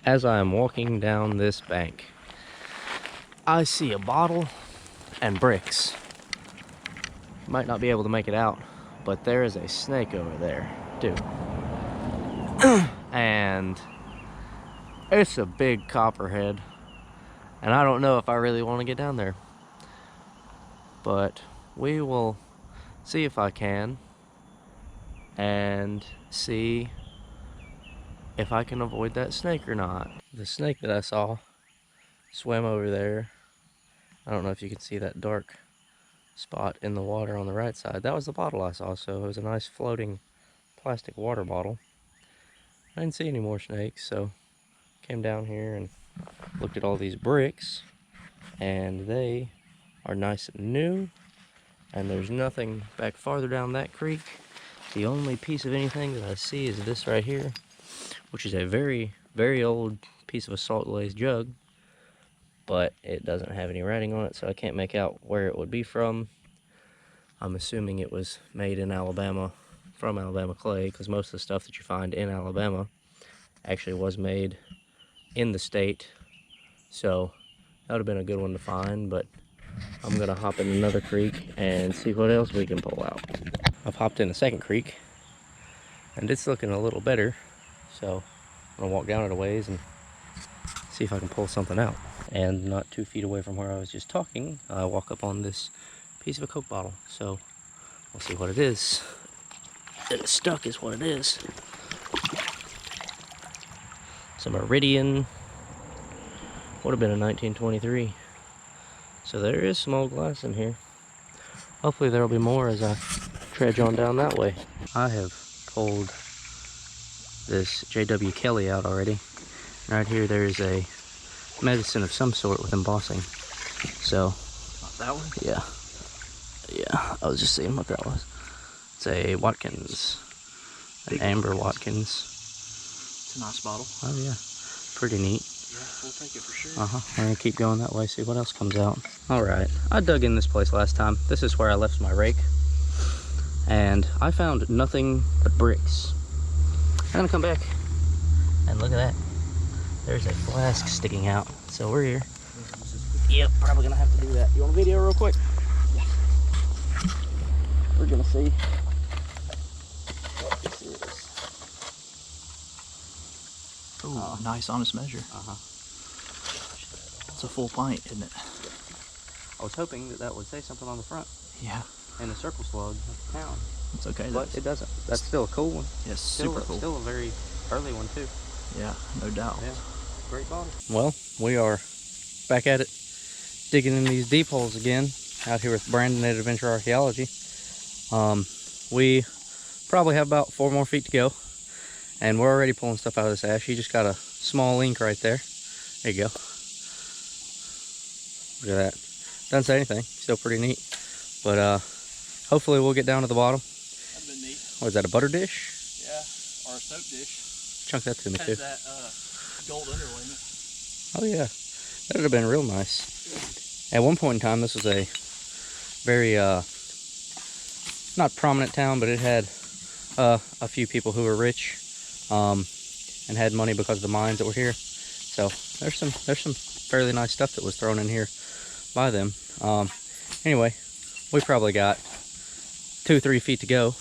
As I am walking down this bank, I see a bottle and bricks. Might not be able to make it out, but there is a snake over there, too. And it's a big copperhead. And I don't know if I really want to get down there. But we will see if I can. And see if I can avoid that snake or not. The snake that I saw swam over there. I don't know if you can see that dark spot in the water on the right side. That was the bottle I saw, so it was a nice floating plastic water bottle. I didn't see any more snakes, so came down here and looked at all these bricks, and they are nice and new, and there's nothing back farther down that creek. The only piece of anything that I see is this right here, which is a very, very old piece of a salt glazed jug, but it doesn't have any writing on it, so I can't make out where it would be from. I'm assuming it was made in Alabama, from Alabama clay, because most of the stuff that you find in Alabama actually was made in the state. So that would have been a good one to find, but I'm gonna hop in another creek and see what else we can pull out. I've hopped in a second creek, and it's looking a little better, so I'm gonna walk down it a ways and see if I can pull something out. And not 2 feet away from where I was just talking, I walk up on this piece of a Coke bottle, so we'll see what it is. That it's stuck is what it is. Some Iridian, would have been a 1923. So there is some old glass in here. Hopefully there will be more as I trudge on down that way. I have pulled this J.W. Kelly out already. Right here there is a medicine of some sort with embossing. So, not that one? Yeah. Yeah, I was just seeing what that was. It's a Watkins, an Amber Watkins. It's a nice bottle. Oh yeah, pretty neat. Yeah, we'll take it for sure. We're gonna keep going that way, see what else comes out. All right, I dug in this place last time. This is where I left my rake. And I found nothing but bricks. I'm gonna come back and look at that. There's a flask sticking out. So we're here. Yep, probably gonna have to do that. You want a video real quick? Yeah. We're gonna see what this is. Oh, nice honest measure. It's a full pint, isn't it? I was hoping that that would say something on the front. Yeah. And the circle slug of the town. It's okay. But it doesn't. That's still a cool one. Yes, super cool. Still a very early one too. Yeah, no doubt. Yeah, great bottle. Well, we are back at it, digging in these deep holes again, out here with Brandon at Adventure Archaeology. We probably have about 4 more feet to go, and we're already pulling stuff out of this ash. You just got a small link right there. There you go. Look at that. Doesn't say anything. Still pretty neat. But hopefully we'll get down to the bottom. That'd been neat. What is that, a butter dish? Yeah, or a soap dish. Chunk that to me too. Has that gold underlayment. Oh yeah, that would have been real nice. At one point in time, this was a very not prominent town, but it had a few people who were rich and had money because of the mines that were here. So there's some fairly nice stuff that was thrown in here by them. Anyway, we probably got 2-3 feet to go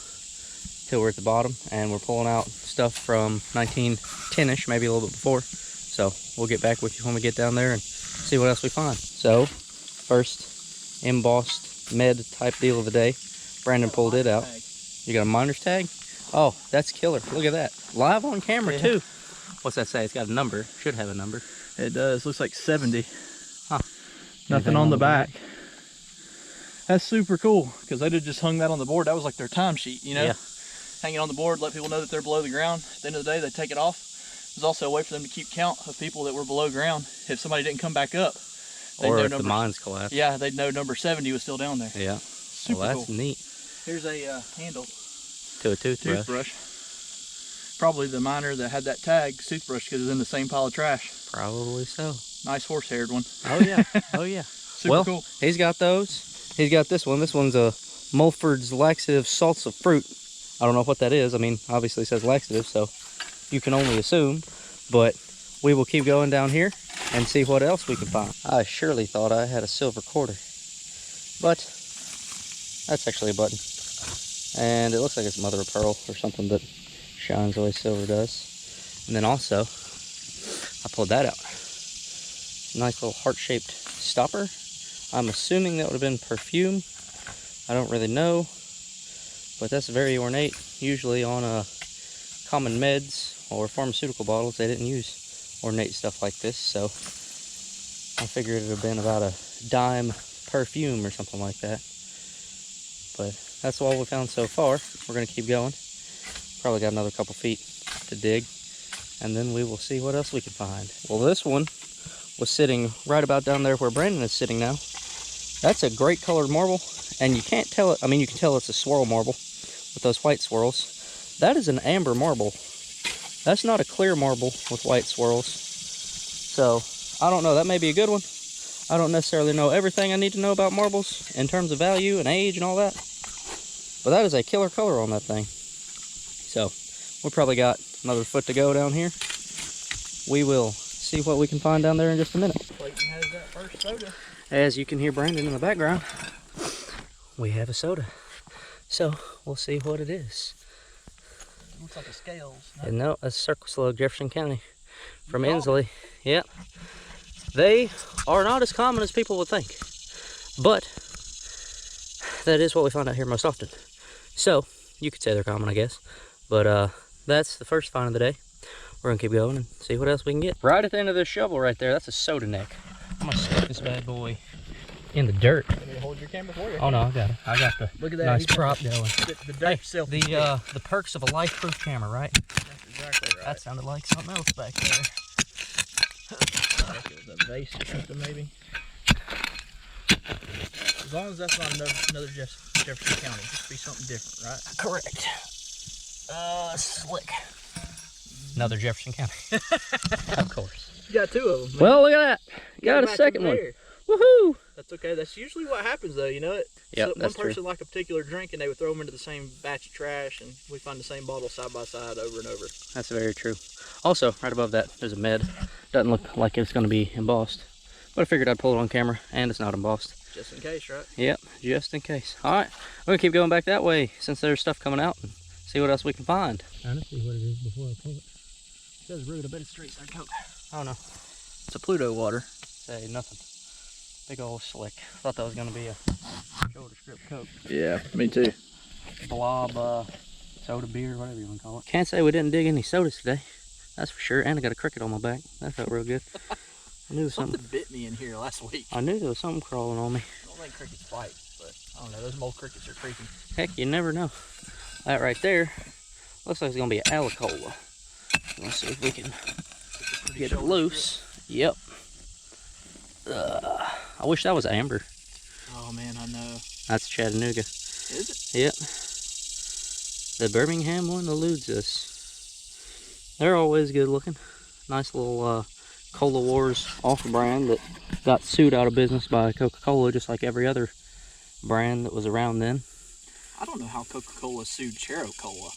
till we're at the bottom, and we're pulling out stuff from 1910ish, maybe a little bit before. So we'll get back with you when we get down there and see what else we find. So first embossed med type deal of the day. Brandon pulled it out. You got a miner's tag? Oh, that's killer. Look at that. Live on camera too. What's that say? It's got a number. Should have a number. It does. Looks like 70. Huh. Nothing on the back. That's super cool, because they'd have just hung that on the board. That was like their timesheet, you know? Yeah. Hang it on the board, let people know that they're below the ground. At the end of the day, they take it off. It was also a way for them to keep count of people that were below ground. If somebody didn't come back up, or if the mines collapsed. Yeah, they'd know number 70 was still down there. Yeah. Super well, that's cool. neat. Here's a handle. To a toothbrush. Probably the miner that had that tag, toothbrush, because it's in the same pile of trash. Probably so. Nice horse-haired one. Oh yeah. Oh yeah. Super cool. He's got those. He's got this one. This one's a Mulford's Laxative Salts of Fruit. I don't know what that is. I mean, obviously it says laxative, so you can only assume. But we will keep going down here and see what else we can find. I surely thought I had a silver quarter, but that's actually a button. And it looks like it's mother of pearl or something that shines the way silver does. And then also, I pulled that out. Nice little heart-shaped stopper. I'm assuming that would have been perfume. I don't really know, but that's very ornate. Usually on common meds or pharmaceutical bottles, they didn't use ornate stuff like this, so I figured it would have been about a dime perfume or something like that. But that's all we found so far. We're going to keep going. Probably got another couple feet to dig, and then we will see what else we can find. Well, this one was sitting right about down there where Brandon is sitting now. That's a great colored marble, and you can't tell it. I mean, you can tell it's a swirl marble with those white swirls. That is an amber marble. That's not a clear marble with white swirls. So, I don't know. That may be a good one. I don't necessarily know everything I need to know about marbles in terms of value and age and all that. But that is a killer color on that thing. So, we probably got another foot to go down here. We will see what we can find down there in just a minute. Clayton has that first soda. As you can hear Brandon in the background, we have a soda. So, we'll see what it is. Looks like a scales. And no, that's Circle Slug, Jefferson County. From Inslee. Yep. They are not as common as people would think. But, that is what we find out here most often. So, you could say they're common, I guess. But, that's the first find of the day. We're going to keep going and see what else we can get. Right at the end of this shovel right there, that's a soda neck. I'm going to stick this bad boy in the dirt. You want me to hold your camera for you? Oh, no, I got it. I got the Look at that. nice prop going. The dirt self. The perks of a life-proof camera, right? That's exactly right. That sounded like something else back there. I think it was a vase or something, maybe. As long as that's not another Jefferson County, just be something different, right? Correct. Slick. Another Jefferson County. Of course. You got two of them, man. Well, look at that. Got a second one. Woohoo! That's okay. That's usually what happens, though. You know it. Yep, so that's one person liked a particular drink, and they would throw them into the same batch of trash, and we find the same bottle side by side over and over. That's very true. Also, right above that, there's a med. Doesn't look like it's going to be embossed, but I figured I'd pull it on camera, and it's not embossed. Just in case, right? Yep, just in case. All right, we're going to keep going back that way since there's stuff coming out and see what else we can find. Trying to see what it is before I pull it. It says rude. I bet it's straight side Coke. Oh no. It's a Pluto water. Say nothing. Big old slick. Thought that was going to be a shoulder strip Coke. Yeah, me too. Blob, soda, beer, whatever you want to call it. Can't say we didn't dig any sodas today. That's for sure. And I got a cricket on my back. That felt real good. I knew there was something bit me in here last week. I knew there was something crawling on me. I don't think crickets bite, but I don't know. Those mole crickets are creepy. Heck, you never know. That right there looks like it's going to be an alicola. Let's see if we can get it loose. Yep. I wish that was amber. Oh man, I know. That's Chattanooga. Is it? Yep. The Birmingham one eludes us. They're always good looking. Nice little Cola Wars off-brand that got sued out of business by Coca-Cola, just like every other brand that was around then. I don't know how Coca-Cola sued Chero Cola.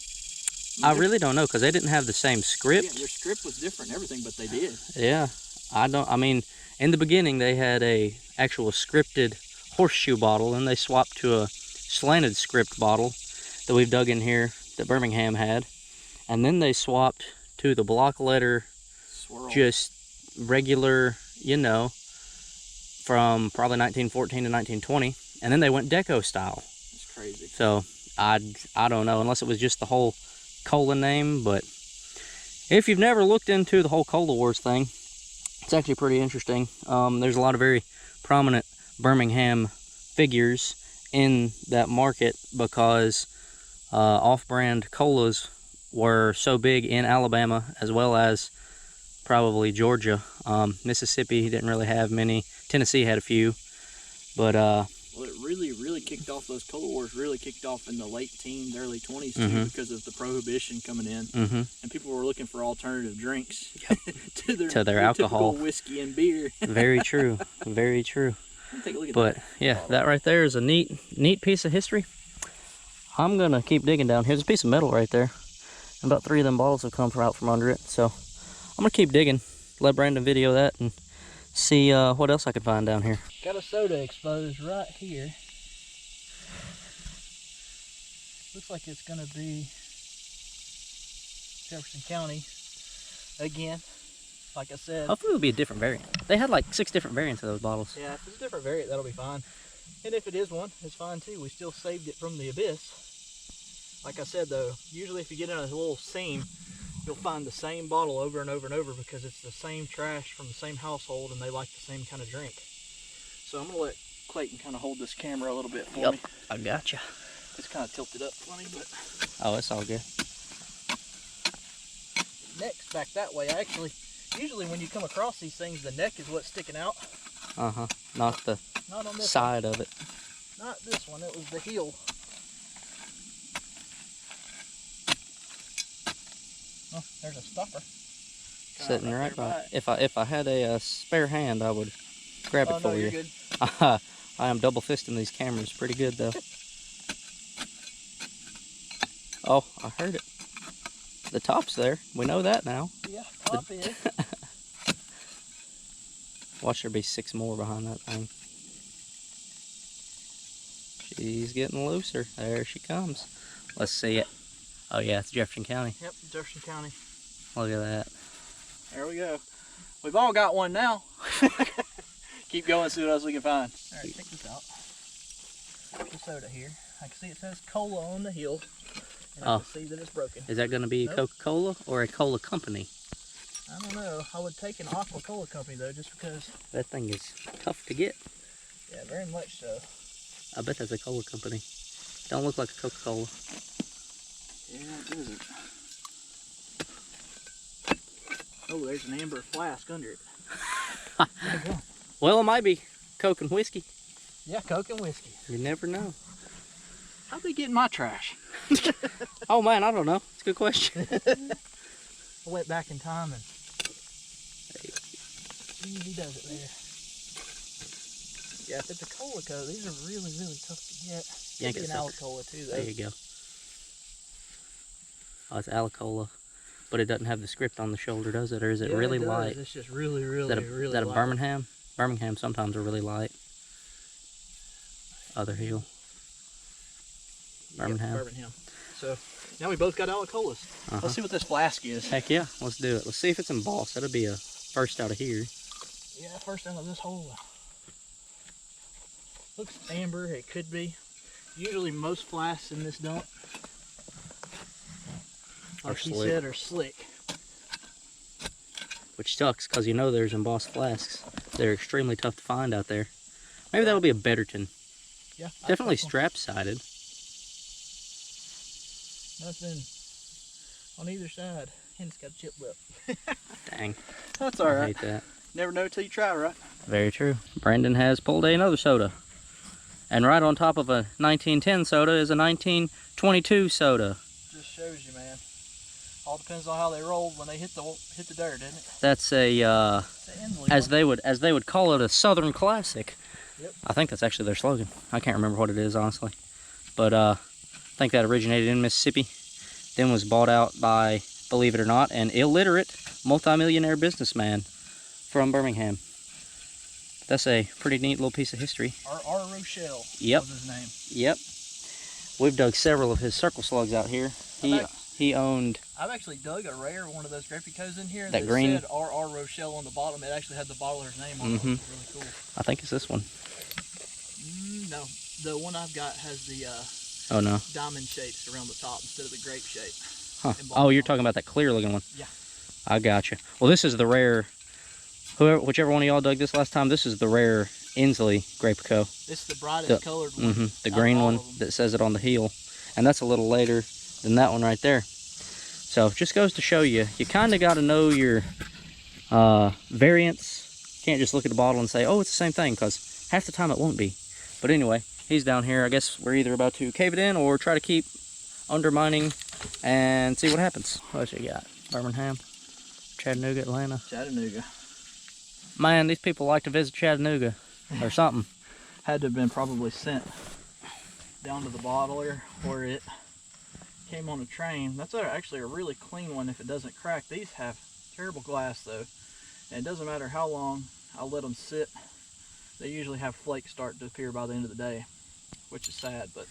I really don't know, because they didn't have the same script. Yeah, their script was different and everything, but they did. Yeah. I mean, in the beginning, they had a actual scripted horseshoe bottle, and they swapped to a slanted script bottle that we've dug in here that Birmingham had. And then they swapped to the block letter, Swirl. Just regular, you know, from probably 1914 to 1920. And then they went deco style. That's crazy. So, I don't know, unless it was just the whole cola name, but if you've never looked into the whole Cola Wars thing, it's actually pretty interesting. There's a lot of very prominent Birmingham figures in that market because off-brand colas were so big in Alabama as well as probably Georgia. Mississippi didn't really have many. Tennessee had a few, but well, it really kicked off. Those Cola Wars really kicked off in the late teens, early 20s too, because of the prohibition coming in, and people were looking for alternative drinks to their alcohol, typical whiskey and beer. Very true, very true. Take a look at but that. Yeah, that right there is a neat piece of history. I'm gonna keep digging down here. There's a piece of metal right there. About 3 of them bottles have come out from under it, so I'm gonna keep digging let Brandon video that and see what else I can find down here. Got a soda exposed right here. Looks like it's gonna be Jefferson County again. Like I said. Hopefully it'll be a different variant. They had like 6 different variants of those bottles. Yeah, if it's a different variant, that'll be fine. And if it is one, it's fine too. We still saved it from the abyss. Like I said though, usually if you get in a little seam, you'll find the same bottle over and over and over because it's the same trash from the same household and they like the same kind of drink. So I'm gonna let Clayton kind of hold this camera a little bit for me. I gotcha. It's kind of tilted up funny, but... Oh, it's all good. Neck's back that way. Usually when you come across these things, the neck is what's sticking out. Uh-huh. Not the Not on this side of it. Not this one, it was the heel. Oh, there's a stopper. Sitting right by it. If I had a spare hand, I would grab it for no, you. You're good. I am double fisting these cameras pretty good though. Oh, I heard it. The top's there. We know that now. Yeah, top is. Watch there be 6 more behind that thing. She's getting looser. There she comes. Let's see it. Oh yeah, it's Jefferson County. Yep, Jefferson County. Look at that. There we go. We've all got one now. Keep going, see what else we can find. All right, check this out. There's a soda here. I can see it says cola on the heel. And I can see that it's broken. Is that going to be Coca-Cola or a cola company? I don't know. I would take an aqua cola company though, just because. That thing is tough to get. Yeah, very much so. I bet that's a cola company. Don't look like a Coca-Cola. Yeah, it doesn't. Oh, there's an amber flask under it. Well, it might be Coke and whiskey. Yeah, Coke and whiskey. You never know. How'd they get in my trash? Oh man, I don't know. It's a good question. I went back in time and easy does it there. Yeah, if it's a cola coat, these are really, really tough to get. Yank it, an Alicola too, though. There you go. Oh, it's Alicola, but it doesn't have the script on the shoulder, does it? Or is it really light? It's just really, really, really light. Is that a Birmingham? Birmingham sometimes are really light. Other heel. Birmingham. Yep, Birmingham. So now we both got Alicolas. Let's see what this flask is. Heck yeah, let's do it. Let's see if it's embossed. That'll be a first out of here. Yeah, first out of this hole. Looks amber, it could be. Usually most flasks in this dump, like he said, are slick. Which sucks, because you know there's embossed flasks. They're extremely tough to find out there. Maybe that'll be a Betterton. Yeah. Definitely strap-sided. Nothing on either side. And it's got a chip lip. Dang. That's alright. I hate that. Never know till you try, right? Very true. Brandon has pulled another soda. And right on top of a 1910 soda is a 1922 soda. Just shows you, man. All depends on how they rolled when they hit the dirt, isn't it? That's as they would call it, a Southern classic. Yep. I think that's actually their slogan. I can't remember what it is, honestly. But I think that originated in Mississippi. Then was bought out by, believe it or not, an illiterate multimillionaire businessman from Birmingham. That's a pretty neat little piece of history. R. Rochelle was his name. Yep. We've dug several of his circle slugs out here. He owned... I've actually dug a rare one of those Grapicos in here that green said R. Rochelle on the bottom. It actually had the bottler's name on it. It was really cool. I think it's this one. No, the one I've got has the oh no, diamond shapes around the top instead of the grape shape. Huh. Oh, you're talking about that clear looking one. Yeah. I gotcha. Well, this is the rare... Whichever one of y'all dug this last time, this is the rare Inslee Grapeco. This is the brightest colored one. The green one that says it on the heel. And that's a little later than that one right there. So it just goes to show you, you kind of got to know your variants. You can't just look at the bottle and say, oh, it's the same thing, because half the time it won't be. But anyway, he's down here. I guess we're either about to cave it in or try to keep undermining and see what happens. What you got? Birmingham, Chattanooga, Atlanta. Chattanooga. Man, these people like to visit Chattanooga or something. Had to have been probably sent down to the bottler or it came on a train. That's actually a really clean one if it doesn't crack. These have terrible glass though. And it doesn't matter how long I'll let them sit, they usually have flakes start to appear by the end of the day, which is sad, but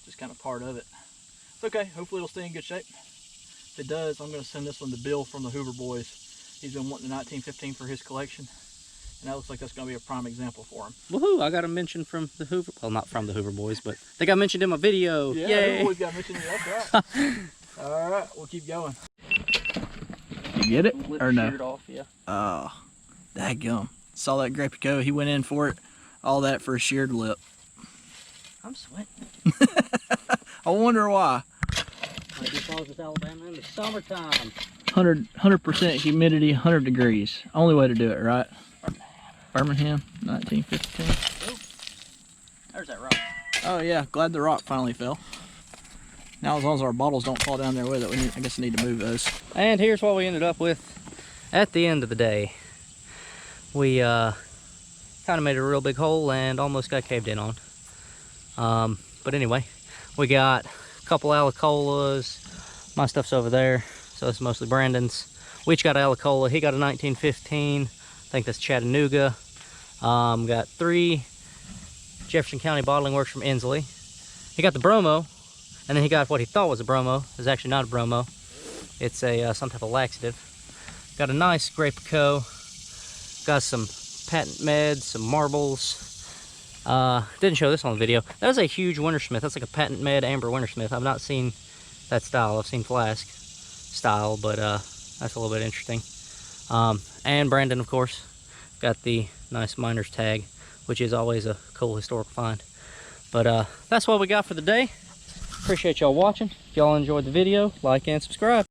just kind of part of it. It's okay, hopefully it'll stay in good shape. If it does, I'm going to send this one to Bill from the Hoover Boys. He's been wanting a 1915 for his collection, and that looks like that's going to be a prime example for him. Woohoo! I got a mention from the Hoover, well, not from the Hoover Boys, but they got mentioned in my video. Yeah, Yay! Hoover Boys got mentioned in that's right. All right, we'll keep going. You get it or no? Off, yeah. Oh, dadgum. Saw that Grapey Co. He went in for it. All that for a sheared lip. I'm sweating. I wonder why. Might be because it's Alabama in the summertime. 100% humidity, 100 degrees. Only way to do it, right? Birmingham, 1915. Oh, there's that rock. Oh yeah, glad the rock finally fell. Now as long as our bottles don't fall down there with it, I guess we need to move those. And here's what we ended up with at the end of the day. We kind of made a real big hole and almost got caved in on. But anyway, we got a couple alicolas. My stuff's over there, so it's mostly Brandon's. We each got an alicola. He got a 1915. I think that's Chattanooga. Got 3 Jefferson County Bottling Works from Inslee. He got the bromo, and then he got what he thought was a bromo. It's actually not a bromo. It's a some type of laxative. Got a nice Grapey Co. Got some patent meds, some marbles. Didn't show this on the video. That was a huge Wintersmith. That's like a patent med amber Wintersmith. I've not seen that style. I've seen flask style, but that's a little bit interesting. And Brandon, of course, got the nice miner's tag, which is always a cool historical find. But that's what we got for the day. Appreciate y'all watching. If y'all enjoyed the video, like and subscribe.